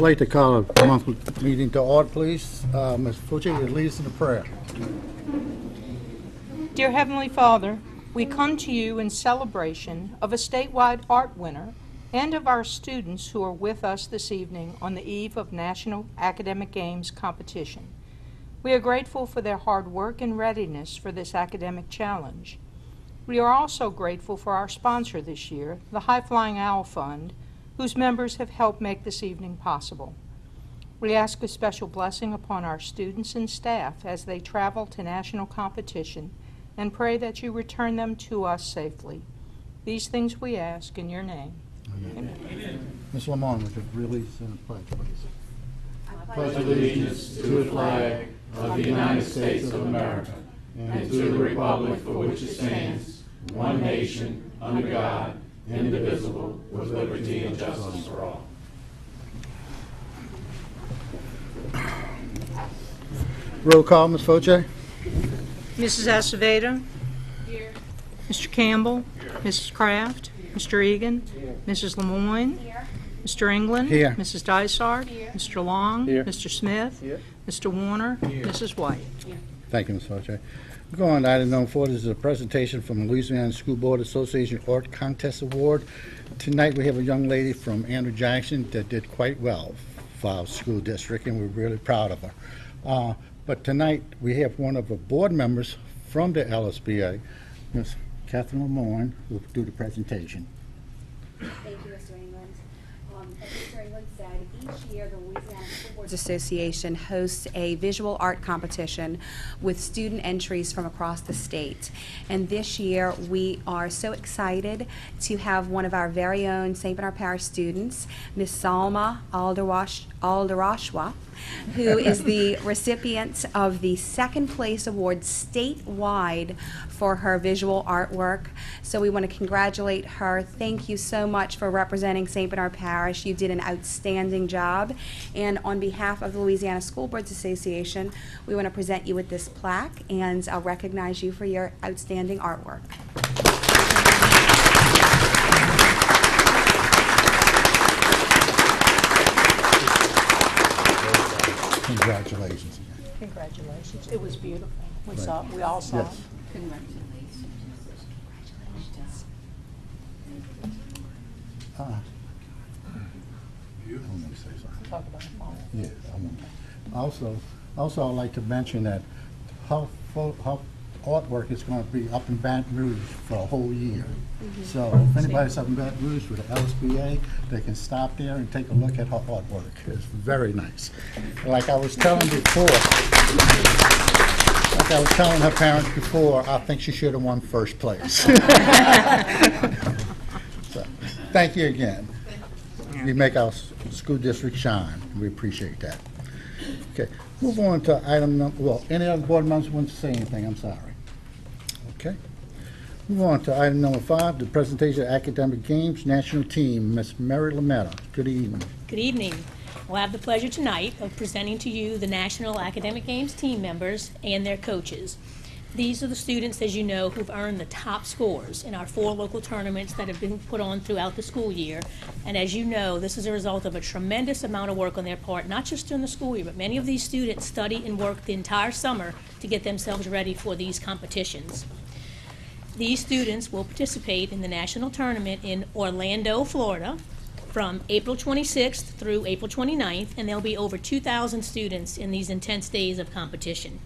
I'd like to call a monthly meeting to order, please. Ms. Fucci, you lead us in a prayer. Dear Heavenly Father, we come to you in celebration of a statewide art winner and of our students who are with us this evening on the eve of National Academic Games competition. We are grateful for their hard work and readiness for this academic challenge. We are also grateful for our sponsor this year, the High Flying Owl Fund, whose members have helped make this evening possible. We ask a special blessing upon our students and staff as they travel to national competition and pray that you return them to us safely. These things we ask in your name. Amen. Amen. Ms. Lamont, would you release and pledge, please? I pledge allegiance to the flag of the United States of America and to the republic for which it stands, one nation, under God, indivisible, with liberty and justice for all. Roll call, Ms. Fucci. Mrs. Acevedo? Here. Mr. Campbell? Here. Mrs. Kraft? Mr. Egan? Here. Mrs. Lemoyne? Here. Mr. England? Here. Mrs. Dysart? Here. Mr. Long? Here. Mr. Smith? Here. Mr. Warner? Here. Mrs. White? Here. Thank you, Ms. Fucci. We're going to item number 4. This is a presentation from the Louisiana School Board Association Art Contest Award. Tonight we have a young lady from Andrew Jackson that did quite well for our school district, and we're really proud of her. But tonight we have one of the board members from the LSBA, Ms. Catherine Lemoyne, who will do the presentation. Thank you, Mr. England. As Mr. England said, each year the Louisiana School Boards Association hosts a visual art competition with student entries from across the state. And this year we are so excited to have one of our very own St. Bernard Parish students, Ms. Salma Alderashwa, who is the recipient of the second place award statewide for her visual artwork. So we want to congratulate her. Thank you so much for representing St. Bernard Parish. You did an outstanding job. And on behalf of the Louisiana School Boards Association, we want to present you with this plaque, and I'll recognize you for your outstanding artwork. Congratulations again. Congratulations. It was beautiful. We Right. we all saw Yes. it. Congratulations. I want to say something. Talk about it. Yeah, also I'd like to mention that her artwork is going to be up in Baton Rouge for a whole year. So if anybody's up in Baton Rouge with the LSBA, they can stop there and take a look at her artwork. It's very nice. Like I was telling her parents before, I think she should have won first place. So, thank you again. You make our school district shine. We appreciate that. Okay, move on to item number, well, any other board members want to say anything? I'm sorry. Okay. Move on to item number 5, the presentation of academic games, national team, Ms. Mary Lametta. Good evening. Good evening. We'll have the pleasure tonight of presenting to you the National Academic Games team members and their coaches. These are the students, as you know, who've earned the top scores in our 4 local tournaments that have been put on throughout the school year. And as you know, this is a result of a tremendous amount of work on their part, not just during the school year, but many of these students study and work the entire summer to get themselves ready for these competitions. These students will participate in the national tournament in Orlando, Florida, from April 26th through April 29th, and there'll be over 2,000 students in these intense days of competition.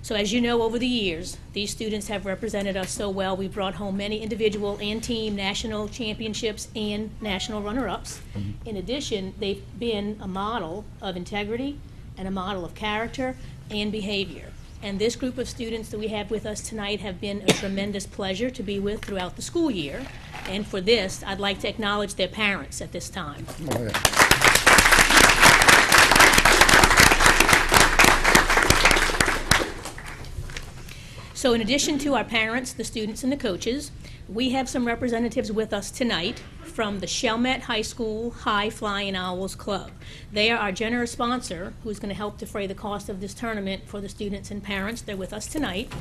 So as you know, over the years, these students have represented us so well. We brought home many individual and team national championships and national runner-ups. In addition, they've been a model of integrity and a model of character and behavior. And this group of students that we have with us tonight have been a tremendous pleasure to be with throughout the school year. And for this, I'd like to acknowledge their parents at this time. Oh, yeah. So in addition to our parents, the students, and the coaches, we have some representatives with us tonight from the Chalmette High School High Flying Owls Club. They are our generous sponsor who's going to help defray the cost of this tournament for the students and parents. They're with us tonight.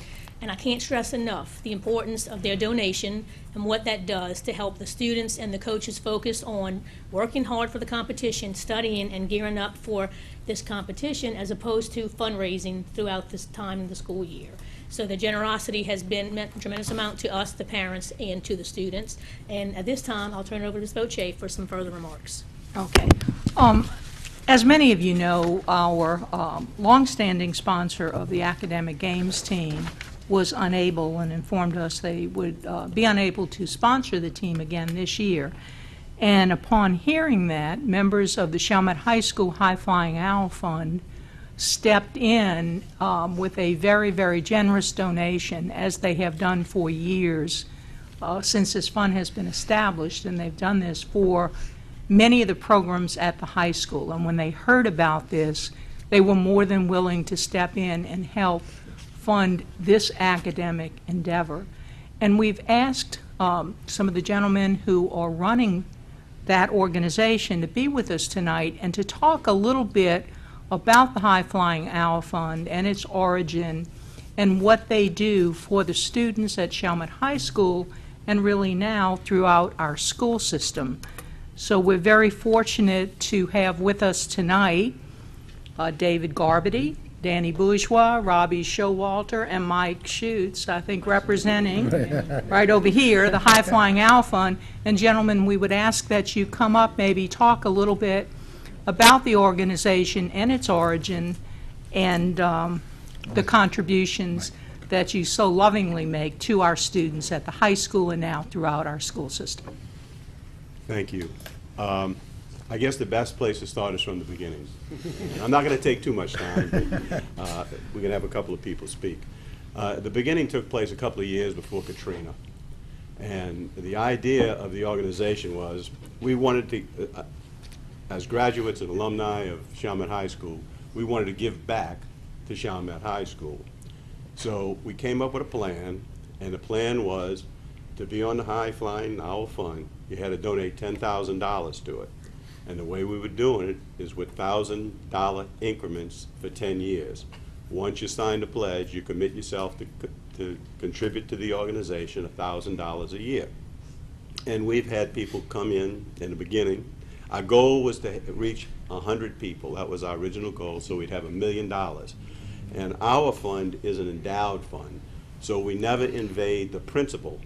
And I can't stress enough the importance of their donation and what that does to help the students and the coaches focus on working hard for the competition, studying, and gearing up for this competition, as opposed to fundraising throughout this time in the school year. So the generosity has meant a tremendous amount to us, the parents, and to the students. And at this time, I'll turn it over to Ms. Boche for some further remarks. Okay. As many of you know, our longstanding sponsor of the academic games team was unable and informed us they would be unable to sponsor the team again this year. And upon hearing that, members of the Chalmette High School High Flying Owl Fund stepped in with a very, very generous donation, as they have done for years since this fund has been established, and they've done this for many of the programs at the high school. And when they heard about this, they were more than willing to step in and help fund this academic endeavor. And we've asked some of the gentlemen who are running that organization to be with us tonight and to talk a little bit about the High Flying Owl Fund and its origin and what they do for the students at Chalmette High School and really now throughout our school system. So we're very fortunate to have with us tonight David Garbity, Danny Bourgeois, Robbie Showalter, and Mike Schutz, I think representing right over here the High Flying Owl Fund. And gentlemen, we would ask that you come up, maybe talk a little bit about the organization and its origin and the contributions that you so lovingly make to our students at the high school and now throughout our school system. Thank you. I guess the best place to start is from the beginning. I'm not going to take too much time, but we're going to have a couple of people speak. The beginning took place a couple of years before Katrina. And the idea of the organization was we wanted to, as graduates and alumni of Chalmette High School, we wanted to give back to Chalmette High School. So we came up with a plan, and the plan was to be on the High Flying Owl Fund, you had to donate $10,000 to it. And the way we were doing it is with $1,000 increments for 10 years. Once you sign the pledge, you commit yourself to contribute to the organization $1,000 a year. And we've had people come in the beginning. Our goal was to reach 100 people. That was our original goal, so we'd have $1 million. And our fund is an endowed fund, so we never invade the principal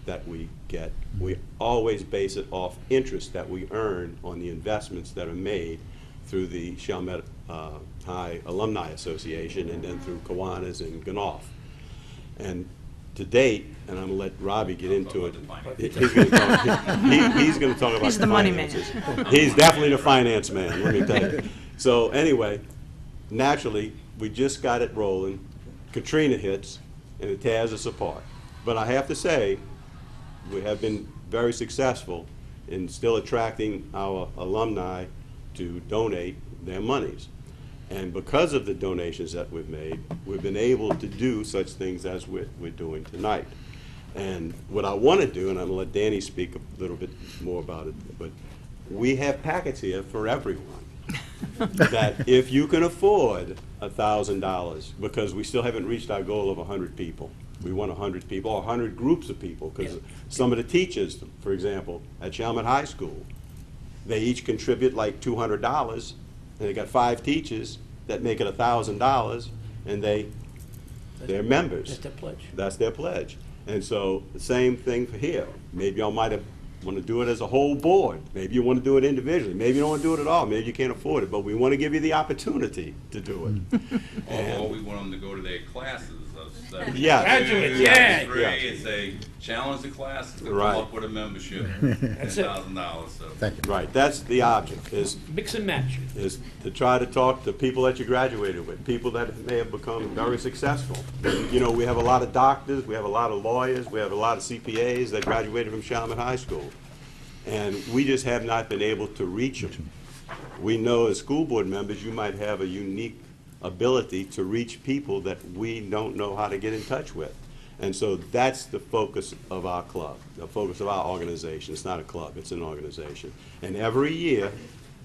that we get. We always base it off interest that we earn on the investments that are made through the Chalmette High Alumni Association and then through Kiwanis and Ganoff. And to date, and I'm going to let Robbie get into it, he's going to talk about He's the money man. He's definitely the finance man, let me tell you. So anyway, naturally, we just got it rolling. Katrina hits, and it tears us apart. But I have to say, we have been very successful in still attracting our alumni to donate their monies. And because of the donations that we've made, we've been able to do such things as we're doing tonight. And what I want to do, and I'm going to let Danny speak a little bit more about it, but we have packets here for everyone. That if you can afford $1,000, because we still haven't reached our goal of 100 people. We want 100 people, or 100 groups of people, because some of the teachers, for example, at Chalmette High School, they each contribute like $200, and they got 5 teachers that make it $1,000, and they're members. That's their pledge. That's their pledge. And so the same thing for here. Maybe y'all might have want to do it as a whole board. Maybe you want to do it individually. Maybe you don't want to do it at all. Maybe you can't afford it. But we want to give you the opportunity to do it. Or we want them to go to their classes. Yeah. Graduates, yeah. And say, challenge the classes to come Right. up with a membership, That's it. $10,000. So. Thank you. Right. That's the object, is Mix and match. to try to talk to people that you graduated with, people that may have become very successful. You know, we have a lot of doctors, we have a lot of lawyers, we have a lot of CPAs that graduated from Chalmette High School. And we just have not been able to reach them. We know as school board members, you might have a unique ability to reach people that we don't know how to get in touch with. And so that's the focus of our club, the focus of our organization. It's not a club, it's an organization. And every year,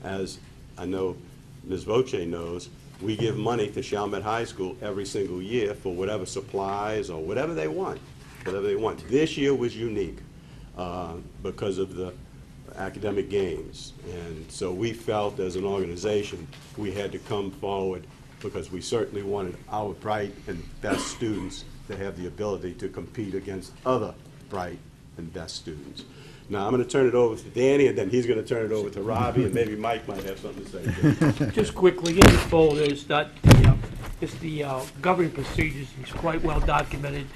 as I know Ms. Voce knows, we give money to Chalmette High School every single year for whatever supplies or whatever they want, This year was unique because of the academic games. And so we felt as an organization we had to come forward because we certainly wanted our bright and best students to have the ability to compete against other bright and best students. Now, I'm going to turn it over to Danny, and then he's going to turn it over to Robbie, and maybe Mike might have something to say. Just quickly, in the folder is that it's the governing procedures. It's quite well documented,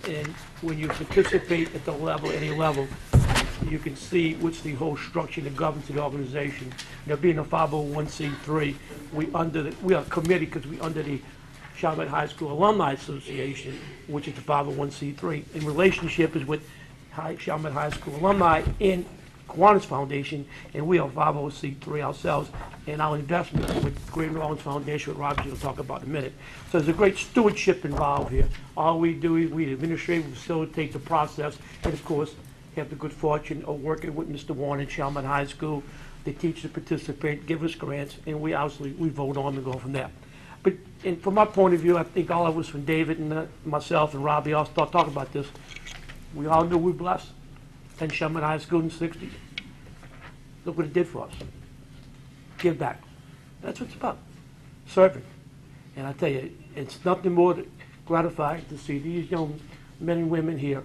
and when you participate at the level, any level, you can see what's the whole structure that governs the organization. Being a 501c3, we are committed because we under the Chalmette High School Alumni Association, which is the 501c3. In relationship is with Chalmette High School alumni and Kiwanis Foundation, and we are 501c3 ourselves, and our investment with Great New Orleans Foundation, what Robbie's going to talk about in a minute. So there's a great stewardship involved here. All we do is we administrate, we facilitate the process, and of course, have the good fortune of working with Mr. Warren at Chalmette High School. The teachers participate, give us grants, and we vote on and go from there. But from my point of view, I think all of us, from David and myself and Robbie, all start talking about this. We all knew we were blessed. And Chalmette High School in the 60s. Look what it did for us. Give back. That's what it's about. Serving. And I tell you, it's nothing more gratifying to see these young men and women here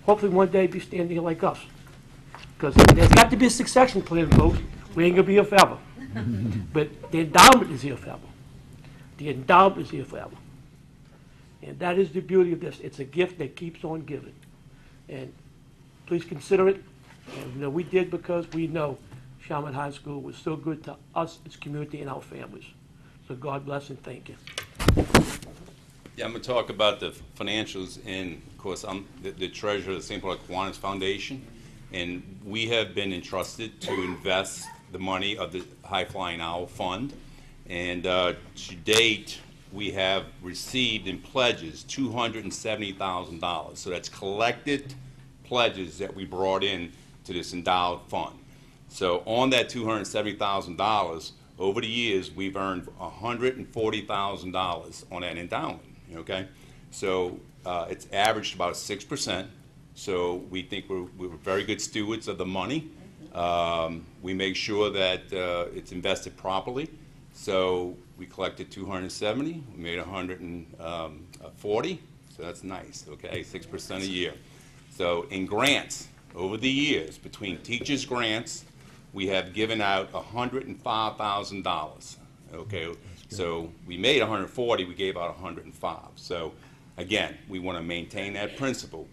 hopefully one day be standing here like us. Because there's got to be a succession plan, folks. We ain't going to be here forever. But the endowment is here forever. The endowment is here forever. And that is the beauty of this. It's a gift that keeps on giving. And please consider it. And we did because we know Chalmette High School was so good to us, its community, and our families. So God bless and thank you. Yeah, I'm going to talk about the financials, and of course, I'm the treasurer of the St. Paul Kiwanis Foundation, and we have been entrusted to invest the money of the High Flying Owl Fund, and to date, we have received in pledges $270,000. So that's collected pledges that we brought in to this endowed fund. So on that $270,000, over the years, we've earned $140,000 on that endowment. Okay, so it's averaged about 6%. So we think we're very good stewards of the money. We make sure that it's invested properly. So we collected 270. We made 140. So that's nice. Okay, 6% a year. So in grants over the years, between teachers' grants, we have given out $105,000. Okay. So we made 140, we gave out 105. So again, we want to maintain that principle.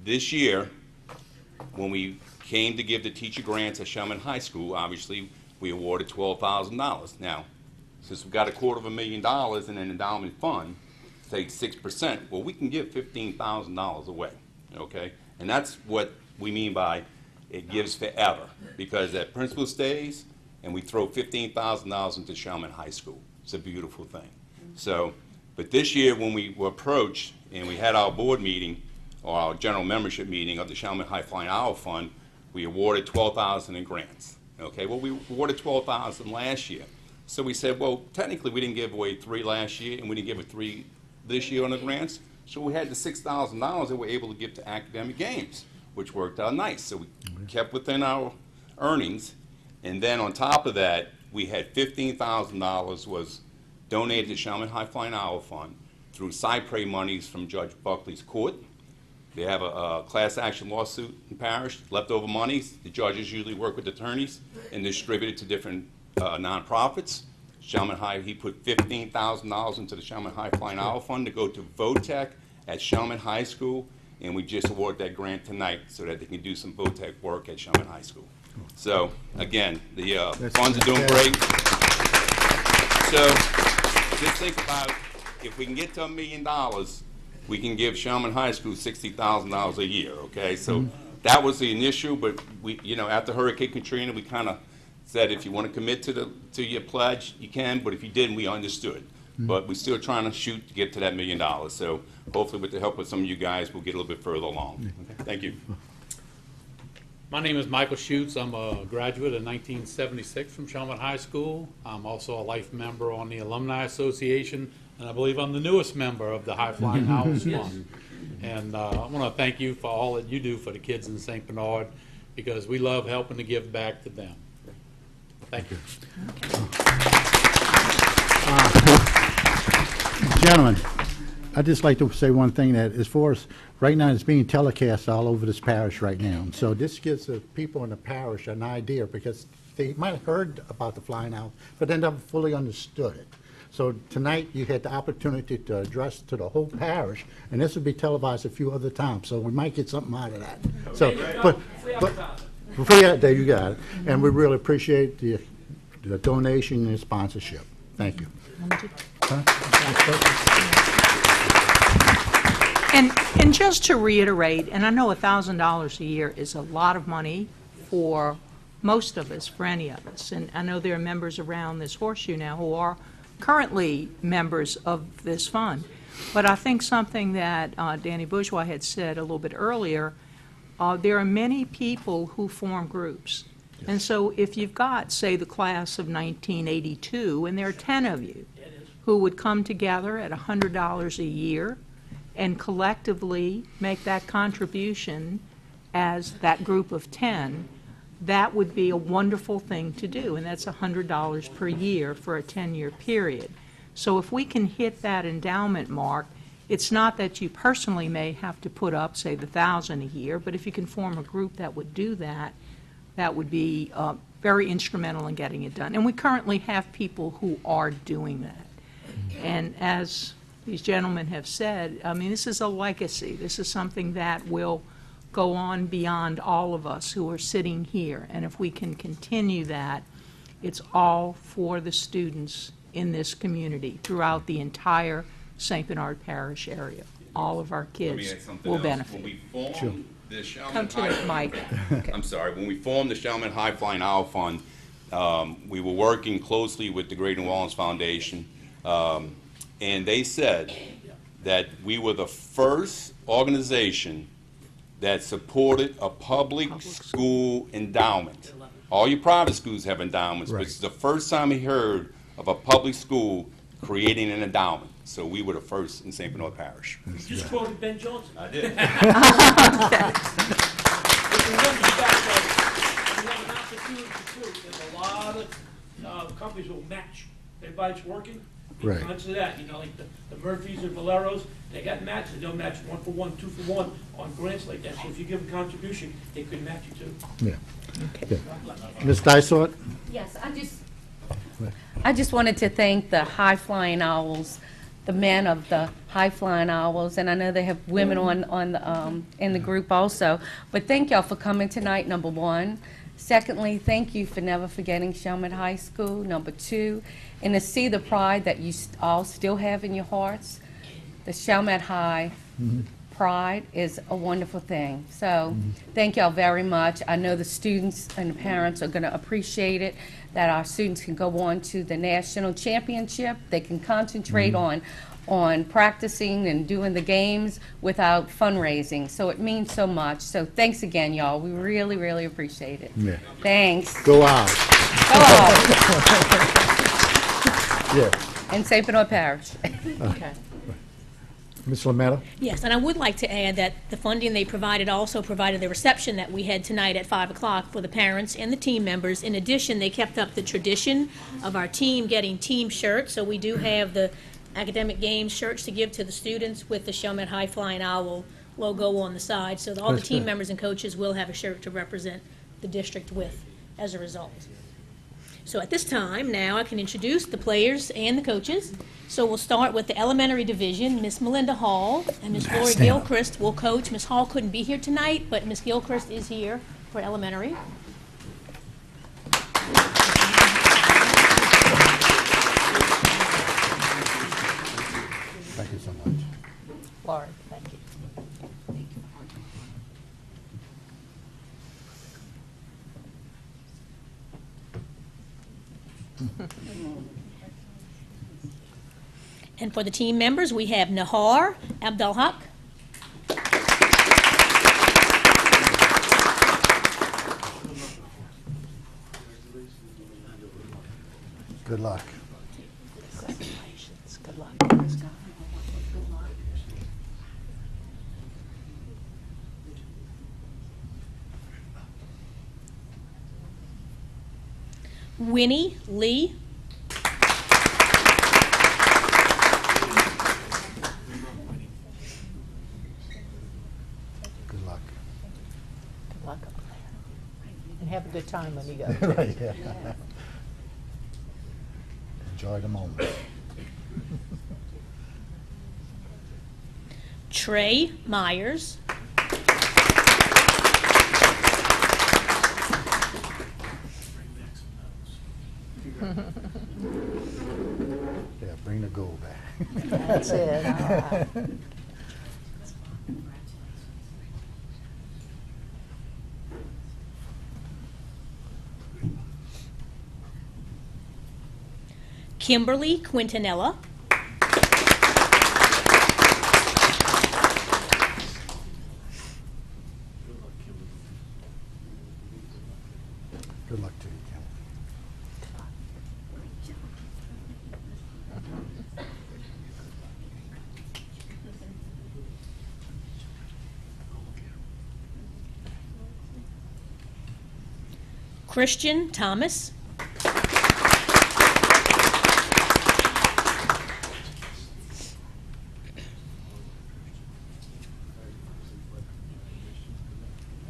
This year, when we came to give the teacher grants at Chalmette High School, obviously we awarded $12,000. Now, since we've got $250,000 in an endowment fund, say 6%, well, we can give $15,000 away, okay? And that's what we mean by it gives forever, because that principle stays, and we throw $15,000 into Chalmette High School. It's a beautiful thing. So, but this year when we were approached and we had our board meeting, or our general membership meeting of the Chalmette High Flying Owl Fund, we awarded $12,000 in grants. Okay, well, we awarded $12,000 last year. So we said, well, technically we didn't give away 3 last year, and we didn't give 3 this year on the grants. So we had the $6,000 that we were able to give to academic games, which worked out nice. So we kept within our earnings. And then on top of that, we had $15,000 was donated to Chalmette High Flying Owl Fund through cypre monies from Judge Buckley's court. They have a class action lawsuit in Parish, leftover monies. The judges usually work with attorneys and distribute it to different nonprofits. Chalmette High, he put $15,000 into the Chalmette High Flying Owl Fund to go to VOTEC at Chalmette High School, and we just awarded that grant tonight so that they can do some VOTEC work at Chalmette High School. So, again, the funds are doing great. So, just think about if we can get to $1 million, we can give Chalmette High School $60,000 a year, okay? So that was the initial, but we, after Hurricane Katrina, we kind of said if you want to commit to your pledge, you can, but if you didn't, we understood. But we're still trying to shoot to get to that $1 million. So hopefully with the help of some of you guys, we'll get a little bit further along. Okay. Thank you. My name is Michael Schutz. I'm a graduate in 1976 from Chalmette High School. I'm also a life member on the Alumni Association, and I believe I'm the newest member of the High Flying Owls Fund. And I want to thank you for all that you do for the kids in St. Bernard, because we love helping to give back to them. Thank you. Gentlemen, I'd just like to say one thing, that as far as, right now, it's being telecast all over this parish right now. So this gives the people in the parish an idea, because they might have heard about the flying owl, but they never fully understood it. So tonight, you had the opportunity to address to the whole parish, and this will be televised a few other times, so we might get something out of that. So, but there you got it. And we really appreciate the donation and sponsorship. Thank you. And just to reiterate, and I know $1,000 a year is a lot of money for most of us, for any of us, and I know there are members around this horseshoe now who are currently members of this fund. But I think something that Danny Bourgeois had said a little bit earlier, there are many people who form groups. And so if you've got, say, the class of 1982, and there are 10 of you who would come together at $100 a year and collectively make that contribution as that group of 10, that would be a wonderful thing to do, and that's $100 per year for a 10-year period. So if we can hit that endowment mark, it's not that you personally may have to put up, say, the $1,000 a year, but if you can form a group that would do that, that would be very instrumental in getting it done. And we currently have people who are doing that. And as these gentlemen have said, I mean, this is a legacy. This is something that will go on beyond all of us who are sitting here. And if we can continue that, it's all for the students in this community throughout the entire St. Bernard Parish area. All of our kids will benefit. When we formed the Come Chalmette to the mic. Okay. I'm sorry, when we formed the Chalmette High Flying Owl Fund, we were working closely with the Great New Orleans Foundation, and they said that we were the first organization that supported a public school endowment. All your private schools have endowments, but it's the first time we heard of a public school creating an endowment. So we were the first in St. Bernard Parish. You just quoted Ben Johnson. I did. If you remember back, we have an opportunity too. There's a lot of companies will match. Everybody's working. Right. Answer that, you know, like the Murphys or Valeros, they got matched, and they'll match 1 for 1, 2 for 1 on grants like that. So if you give a contribution, they could match you too. Yeah. Ms. Dysart? Yes, I just wanted to thank the High Flying Owls, the men of the High Flying Owls, and I know they have women on the in the group also. But thank y'all for coming tonight, number one. Secondly, thank you for never forgetting Chalmette High School. Number two, and to see the pride that you all still have in your hearts. The Chalmette High pride is a wonderful thing. So thank y'all very much. I know the students and the parents are going to appreciate it, that our students can go on to the national championship. They can concentrate on practicing and doing the games without fundraising. So it means so much. So thanks again, y'all. We really, really appreciate it. Yeah. Thanks. Go out. Go on. Yeah. And St. Bernard Parish. Okay. Ms. Lametta? Yes, and I would like to add that the funding they provided also provided the reception that we had tonight at 5 o'clock for the parents and the team members. In addition, they kept up the tradition of our team getting team shirts, so we do have the academic games shirts to give to the students with the Chalmette High Flying Owl logo on the side, so all the That's team good. members and coaches will have a shirt to represent the district with as a result. So at this time, now I can introduce the players and the coaches. So we'll start with the elementary division. Miss Melinda Hall and Miss Gloria stand up. Gilchrist will coach. Miss Hall couldn't be here tonight, but Miss Gilchrist is here for elementary. Thank you so much. Laura, thank you. And for the team members, we have Nahar Abdelhak, Good luck. Congratulations. Good luck. Winnie Lee. Good luck. Good luck up there. And have a good time when you go. Right, yeah. Enjoy the moment. Trey Myers. Yeah, bring the goal back. That's it. All right. Kimberly Quintanilla. Good luck to you, Kim. Christian Thomas.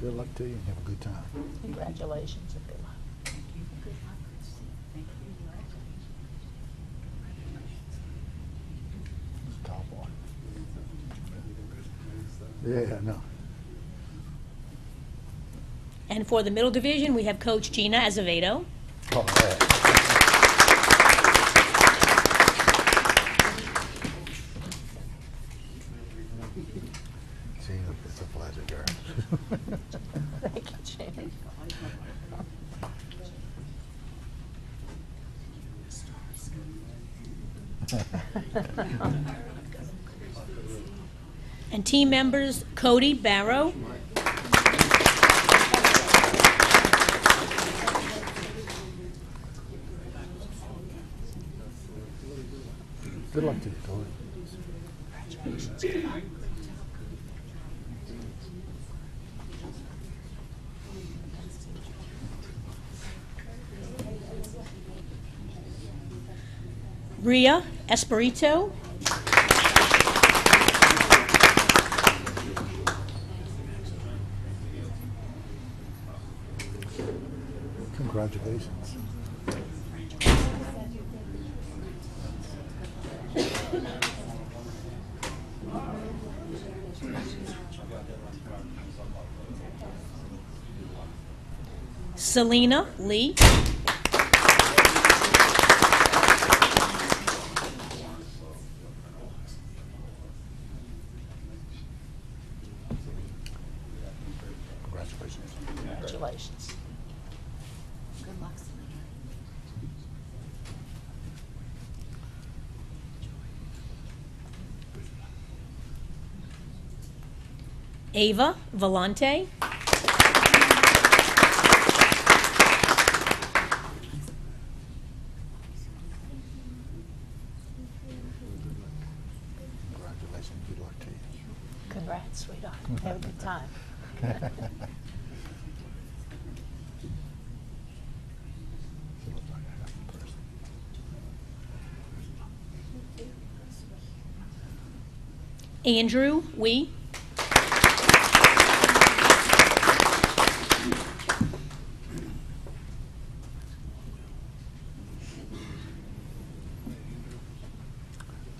Good luck to you and have a good time. Congratulations and good luck. Top one. Yeah, no. And for the middle division, we have Coach Gina Azevedo. All right. Gina, it's a pleasure, girl. Thank you, Jane. And team members Cody Barrow. Good luck to you, Cody. Ria Espirito. Congratulations. Selena Lee. Congratulations. Congratulations. Good luck, Selena. Ava Volante. Congratulations. Good luck to you. Congrats, sweetheart. Have a good time. Andrew Wee.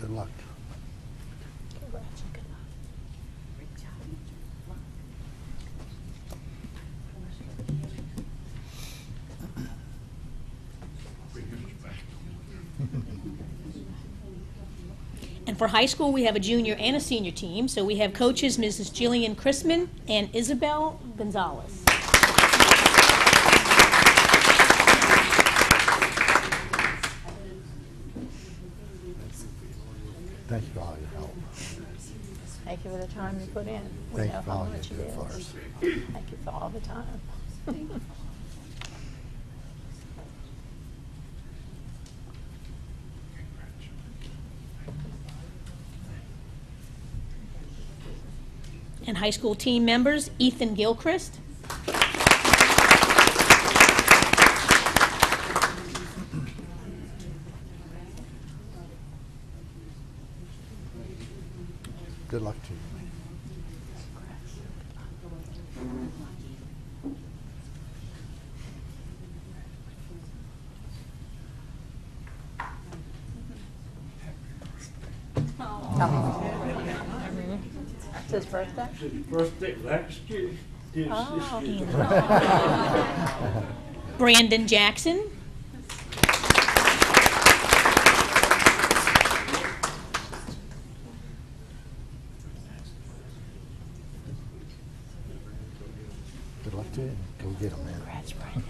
Good luck. Congrats and good luck. And for high school, we have a junior and a senior team. So we have coaches Mrs. Jillian Chrisman and Isabel Gonzalez. Thank you for all your help. Thank you for the time you put in. We Thank know you for how all you much do it for is. us. Thank you for all the time. and high school team members, Ethan Gilchrist. Good luck to you. It's his birthday? Birthday last year. Brandon Jackson. Good luck to you. Go get him, man. Congrats, Brandon.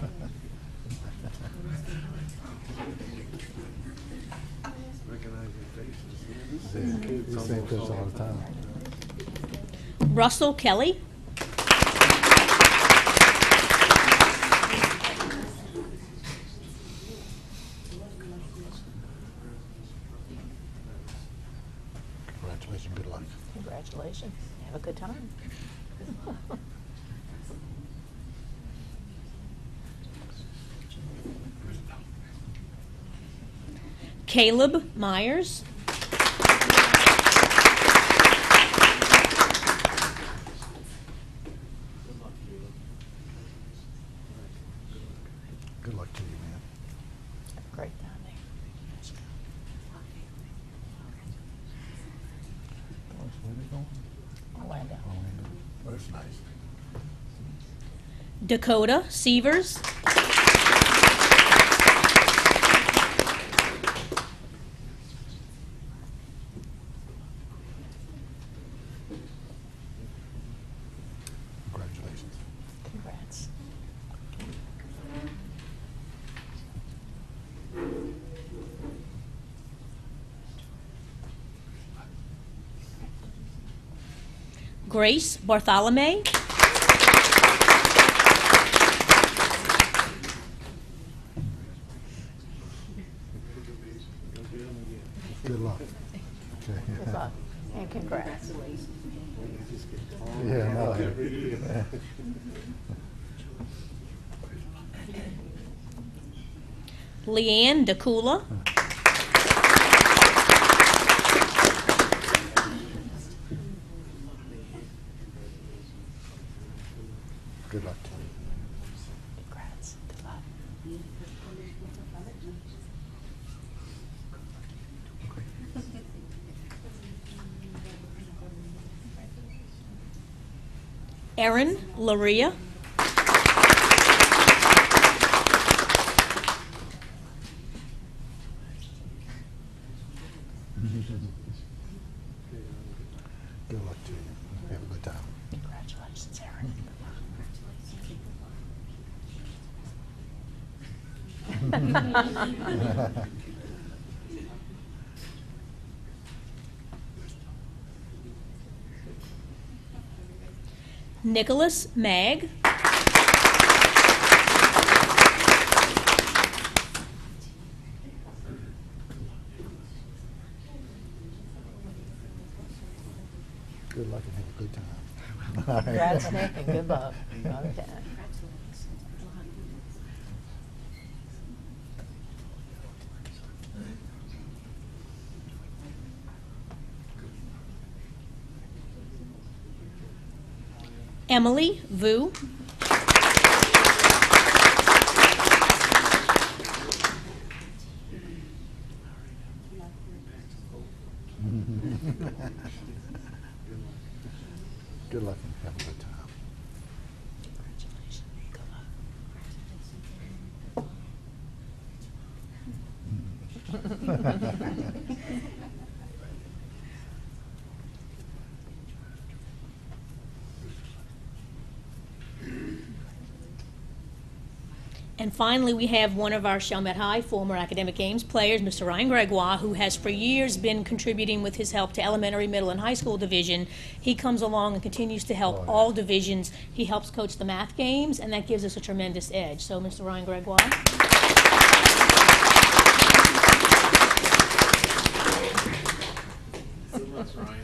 We say this all the time. Russell Kelly. Congratulations. Good luck. Congratulations. Have a good time. Caleb Myers. Good luck to you, man. Have a great time there. Where they going? Orlando. Oh, that's nice. Dakota Severs. Congratulations. Congrats. Grace Bartholomew. Good luck. Okay. Good luck. And congrats. Yeah, no. Leanne DeCula. Good luck to you. Congrats. Good luck. Erin Laria. Good luck to you. Have a good time. Congratulations, Aaron. Nicholas Mag. Good luck and have a good time. Congrats, Nick, and good luck. Okay. Emily Vu. Good luck and have a good time. Congratulations. Good And finally, we have one of our Chalmette High former academic games players, Mr. Ryan Gregoire, who has for years been contributing with his help to elementary, middle, and high school division. He comes along and continues to help all divisions. He helps coach the math games, and that gives us a tremendous edge. So, Mr. Ryan Gregoire. Ryan.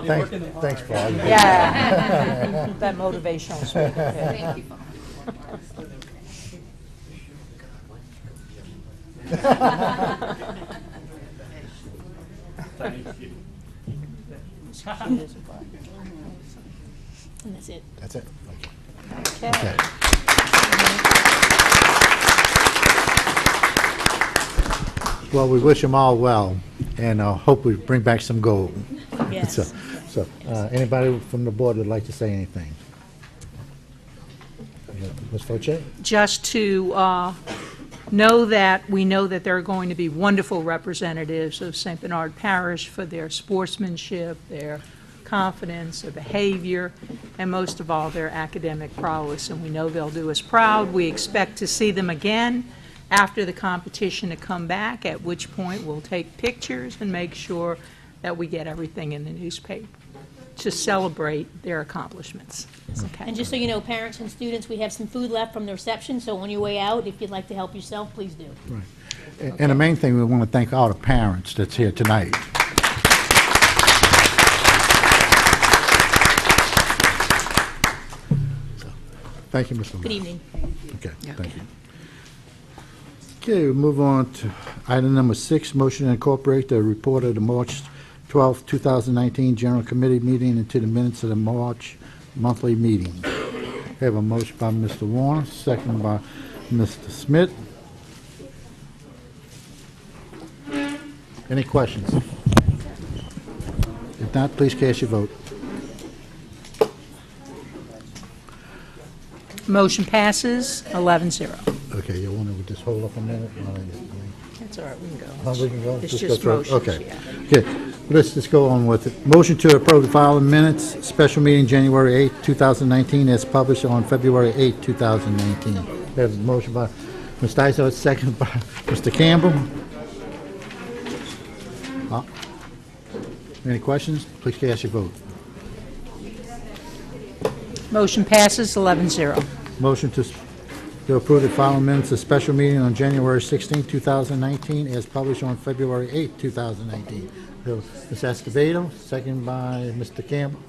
Thanks, Paul. Yeah. That motivational speaker. Thank you. And that's it. That's it. Okay. Well, we wish them all well, and hope we bring back some gold. Yes. So, anybody from the board would like to say anything? Ms. Fauché? Just to know that we know that there are going to be wonderful representatives of St. Bernard Parish for their sportsmanship, their confidence, their behavior, and most of all, their academic prowess. And we know they'll do us proud. We expect to see them again after the competition to come back, at which point we'll take pictures and make sure that we get everything in the newspaper to celebrate their accomplishments. Okay. And just so you know, parents and students, we have some food left from the reception, so on your way out, if you'd like to help yourself, please do. Right. And the main thing, we want to thank all the parents that's here tonight. Thank you, Mr. Lamar. Good evening. Okay, thank you. Okay, we'll move on to item number 6, motion to incorporate the report of the March 12, 2019 General Committee meeting into the minutes of the March monthly meeting. Have a motion by Mr. Warner, second by Mr. Smith. Any questions? If not, please cast your vote. Motion passes 11-0. Okay, you want to just hold up a minute? That's all right, we can go. Oh, we can go? It's Just just go through it? motions, Okay. yeah. Okay, let's just go on with it. Motion to approve the following minutes, special meeting January 8, 2019, as published on February 8, 2019. There's a motion by Ms. Dysart, second by Mr. Campbell. Any questions? Please cast your vote. Motion passes 11-0. Motion to approve the following minutes, a special meeting on January 16, 2019, as published on February 8, 2019. So, Ms. Escobedo, second by Mr. Campbell.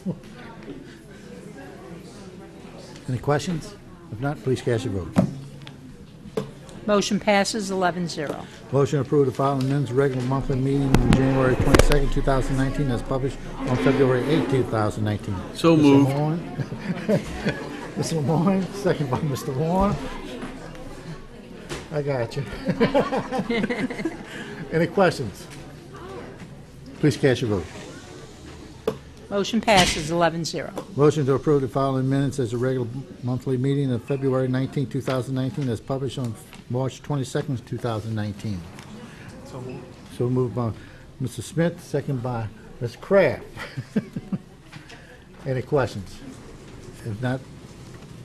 Any questions? If not, please cast your vote. Motion passes 11-0. Motion to approve the following minutes, regular monthly meeting on January 22, 2019, as published on February 8, 2019. So Mr. moved. Lemoyne. Mr. Lemoyne, second by Mr. Warren. I got you. Any questions? Please cast your vote. Motion passes 11-0. Motion to approve the following minutes as a regular monthly meeting of February 19, 2019, as published on March 22, 2019. So moved by Mr. Smith, second by Ms. Kraft. Any questions? If not,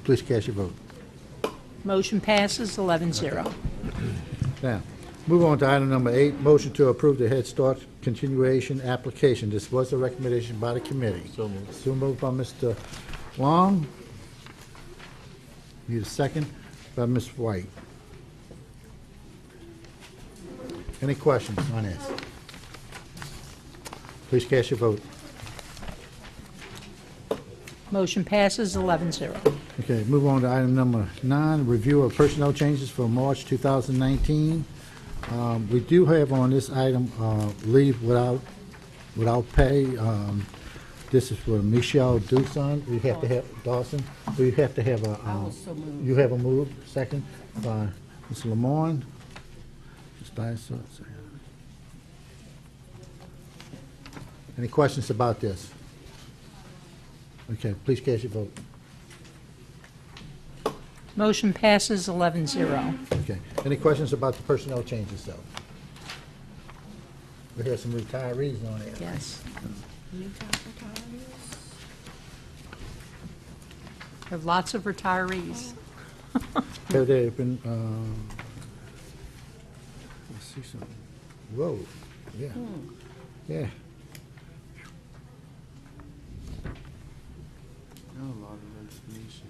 please cast your vote. Motion passes 11-0. Now, move on to item number 8, motion to approve the Head Start continuation application. This was a recommendation by the committee. So moved by Mr. Long. Need a second by Ms. White. Any questions on this? Please cast your vote. Motion passes 11-0. Okay, move on to item number 9, review of personnel changes for March 2019. We do have on this item leave without pay. This is for Michelle Dawson. We have to have Dawson. We have to have a. You have a move, second by Ms. Lemoyne. Any questions about this? Okay, please cast your vote. Motion passes 11-0. Okay. Any questions about the personnel changes, though? We have some retirees on it. Yes. Have lots of retirees. Have they been, let's see some, whoa, yeah, yeah. A lot of information.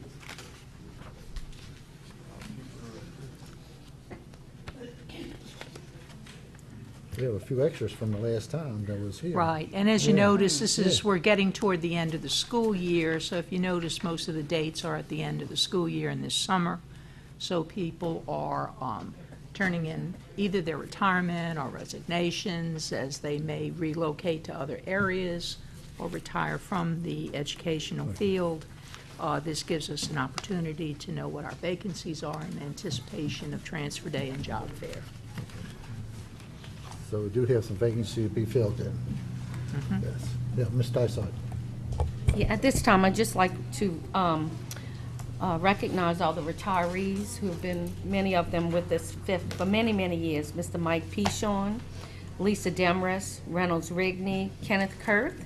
We have a few extras from the last time that was here. Right, and as you Yeah. notice, this is, Yeah. we're getting toward the end of the school year, so if you notice, most of the dates are at the end of the school year in this summer. So people are turning in either their retirement or resignations, as they may relocate to other areas or retire from the educational field. This gives us an opportunity to know what our vacancies are in anticipation of transfer day and job fair. So we do have some vacancies to be filled in. Yes. Yeah, Ms. Dysart. Yeah, at this time, I'd just like to recognize all the retirees who've been, many of them with us for many, many years. Mr. Mike Pichon, Lisa Demris, Reynolds Rigney, Kenneth Kurth,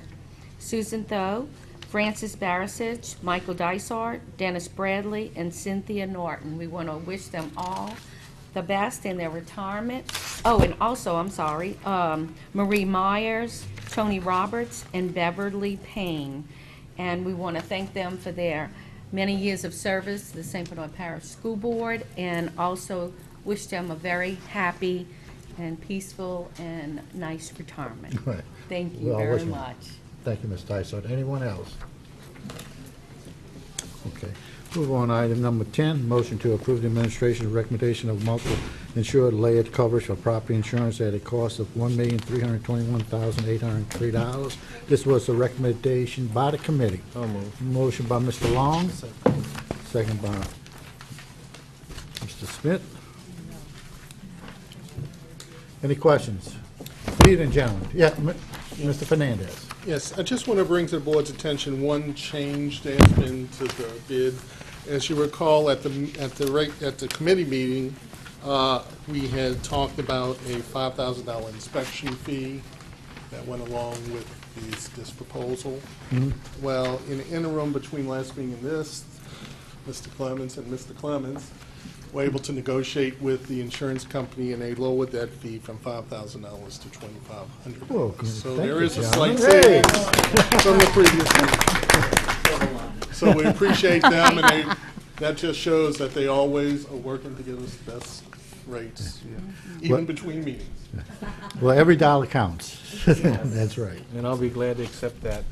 Susan Tho, Francis Barasich, Michael Dysart, Dennis Bradley, and Cynthia Norton. We want to wish them all the best in their retirement. Oh, and also, I'm sorry, Marie Myers, Tony Roberts, and Beverly Payne. And we want to thank them for their many years of service to the St. Bernard Parish School Board, and also wish them a very happy and peaceful and nice retirement. Right. Thank you Well, I very wish 'em- much. Thank you, Ms. Dysart. Anyone else? Okay. Move on, item number 10, motion to approve the administration's recommendation of multiple insured layered coverage for property insurance at a cost of $1,321,803. This was a recommendation by the committee. Motion by Mr. Long. Second by Mr. Smith. Any questions? Ladies and gentlemen, yeah, Mr. Fernandez. Yes, I just want to bring to the board's attention one change that's been to the bid. As you recall, at the committee meeting, we had talked about a $5,000 inspection fee that went along with this proposal. Well, in the interim between last meeting and this, Mr. Clemens and Mr. Clemens were able to negotiate with the insurance company, and they lowered that fee from $5,000 to $2,500. Well, So thank there you, is a John. slight Hey. savings from the previous meeting. So we appreciate them, and that just shows that they always are working to give us the best rates, even Well- between meetings. Well, every dollar counts. That's right. And I'll be glad to accept that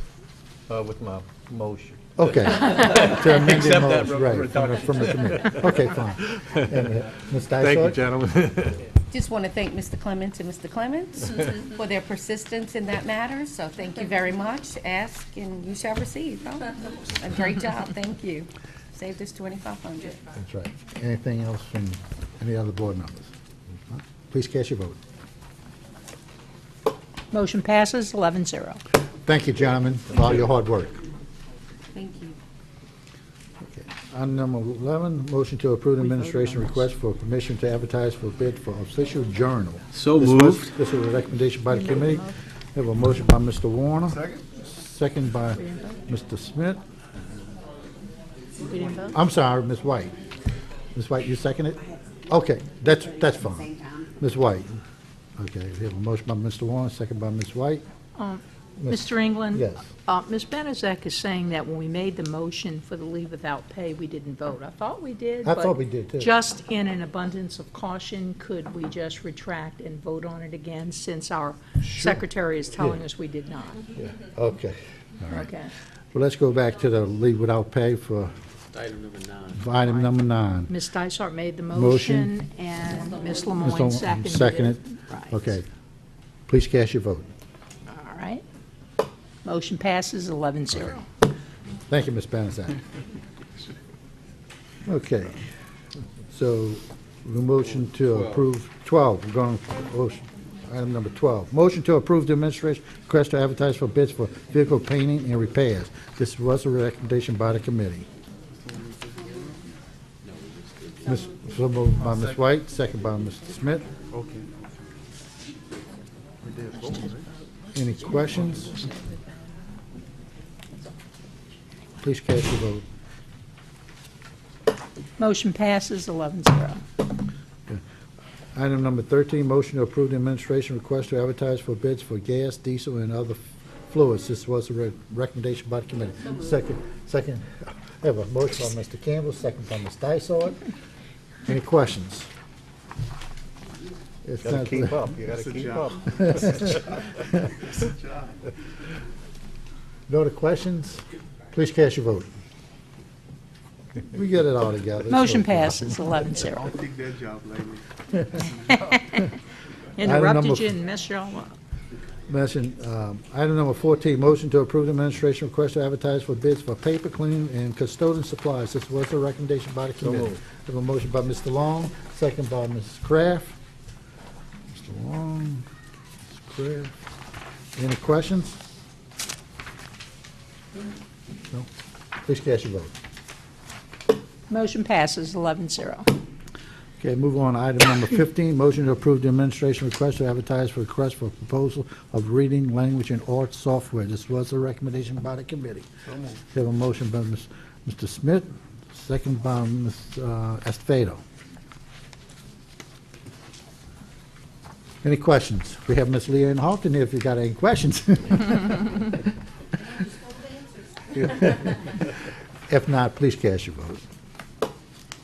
with my motion. Okay. To amend the Accept that motion, right, reduction. from the committee. Okay, fine. And, Ms. Dysart? Thank you, gentlemen. Just want to thank Mr. Clements and Mr. Clements for their persistence in that matter, so thank you very much. Ask and you shall receive. Oh, a great job, thank you. Saved us $2,500. That's right. Anything else from any other board members? Please cast your vote. Motion passes 11-0. Thank you, gentlemen, for all your hard work. Thank you. Okay. Item number 11, motion to approve the administration request for permission to advertise for bid for official journal. So This was- moved. This was a recommendation by the committee. We have a motion by Mr. Warner. Second by Mr. Smith. We didn't vote? I'm sorry, Ms. White. Ms. White, you second it? Okay, that's fine. Ms. White. Okay, we have a motion by Mr. Warner, second by Ms. White. Mr. England? Yes. Ms. Benezek is saying that when we made the motion for the leave without pay, we didn't vote. I thought we did. I but thought we did, too. Just in an abundance of caution, could we just retract and vote on it again, since our secretary is telling Yeah. us we did not? Okay, all right. Okay. Well, let's go back to the leave without pay for Item number 9. item number 9. Ms. Dysart made the Motion. motion, and Ms. Mr. Lemoyne seconded it. Seconded. Right. Okay. Please cast your vote. All right. Motion passes 11-0. Thank you, Ms. Banzak. Okay. So, the motion to approve 12, we're going to item number 12. Motion to approve the administration request to advertise for bids for vehicle painting and repairs. This was a recommendation by the committee. So moved by Ms. White, second by Mr. Smith. Okay. Any questions? Please cast your vote. Motion passes 11-0. Item number 13, motion to approve the administration request to advertise for bids for gas, diesel, and other fluids. This was a recommendation by the committee. Second, I have a motion by Mr. Campbell, second by Ms. Dysart. Any questions? It's Gotta not- keep up, you gotta keep up. No other questions? Please cast your vote. We get it all together. It's Motion no problem. passes 11-0. Take that job, lady. Interrupted number- you and messed y'all up. Item number 14, motion to approve the administration request to advertise for bids for paper cleaning and custodian supplies. This was a recommendation by the committee. moved. We have a motion by Mr. Long, second by Mrs. Kraft. Mr. Long, Mrs. Kraft. Any questions? No? Please cast your vote. Motion passes 11-0. Okay, move on to item number 15, motion to approve the administration request to advertise for request for proposal of reading, language, and art software. This was a recommendation by the committee. We have a motion by Mr. Smith, second by Ms. Escovedo. Any questions? We have Ms. Leanne Halton here if you got any questions. If not, please cast your vote.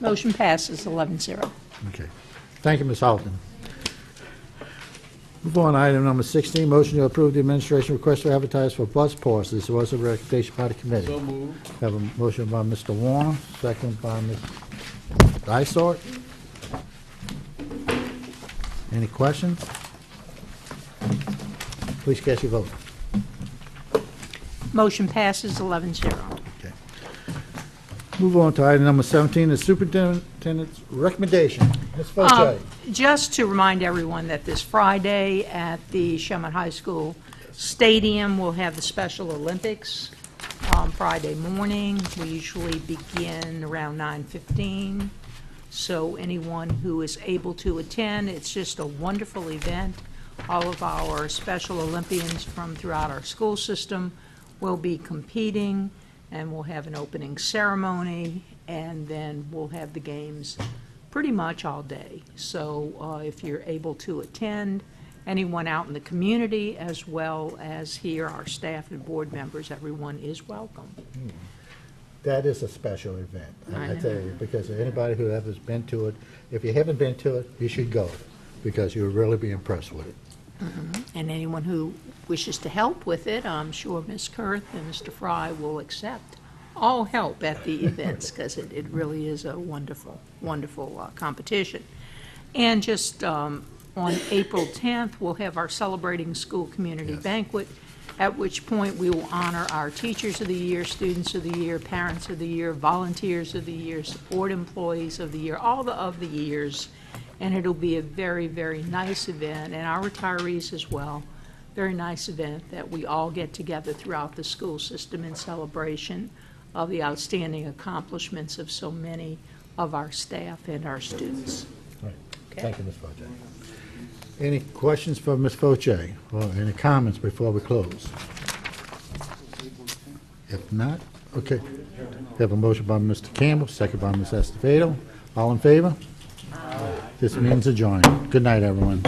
Motion passes 11-0. Okay. Thank you, Ms. Halton. Move on to item number 16, motion to approve the administration request to advertise for bus passes. This was a recommendation by the committee. So moved. Have a motion by Mr. Warren, second by Ms. Dysart. Any questions? Please cast your vote. Motion passes 11-0. Okay. Move on to item number 17, the superintendent's recommendation. Ms. Foche. Just to remind everyone that this Friday at the Sherman High School Stadium, we'll have the Special Olympics on Friday morning. We usually begin around 9:15. So anyone who is able to attend, it's just a wonderful event. All of our Special Olympians from throughout our school system will be competing, and we'll have an opening ceremony, and then we'll have the games pretty much all day. So if you're able to attend, anyone out in the community, as well as here, our staff and board members, everyone is welcome. That is a special event, I I tell you, because anybody who has been to it, if you haven't been to it, you should go, because you'll really be impressed with it. And anyone who wishes to help with it, I'm sure Ms. Kurth and Mr. Fry will accept all help at the events, because it really is a wonderful, wonderful competition. And just on April 10th, we'll have our Celebrating School Community Banquet, at which point we will honor our Teachers of the Year, Students of the Year, Parents of the Year, Volunteers of the Year, Support Employees of the Year, all of the years. And it'll be a very, very nice event, and our retirees as well. Very nice event that we all get together throughout the school system in celebration of the outstanding accomplishments of so many of our staff and our students. Right. Okay. Thank you, Ms. Foche. Any questions for Ms. Foche, or any comments before we close? If not, okay. We have a motion by Mr. Campbell, second by Ms. Escovedo. All in favor? This meeting's adjourned. Good night, everyone.